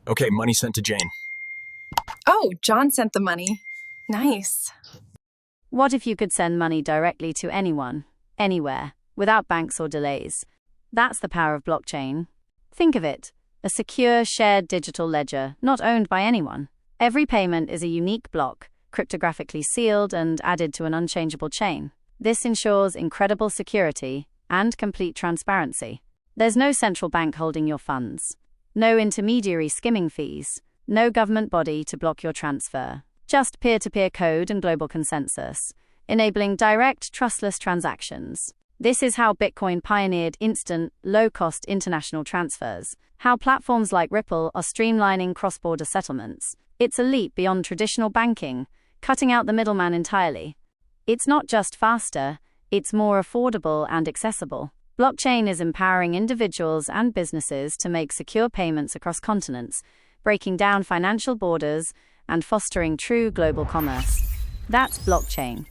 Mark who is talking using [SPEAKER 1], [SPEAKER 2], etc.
[SPEAKER 1] Okay, money sent to Jane.
[SPEAKER 2] Oh, John sent the money. Nice.
[SPEAKER 3] What if you could send money directly to anyone, anywhere, without banks or delays? That's the power of blockchain. Think of it, a secure, shared digital ledger, not owned by anyone. Every payment is a unique block, cryptographically sealed and added to an unchangeable chain. This ensures incredible security and complete transparency. There's no central bank holding your funds, no intermediary skimming fees, no government body to block your transfer. Just peer-to-peer code and global consensus, enabling direct, trustless transactions. This is how Bitcoin pioneered instant, low-cost international transfers, how platforms like Ripple are streamlining cross-border settlements. It's a leap beyond traditional banking, cutting out the middleman entirely. It's not just faster, it's more affordable and accessible. Blockchain is empowering individuals and businesses to make secure payments across continents, breaking down financial borders and fostering true global commerce. That's blockchain.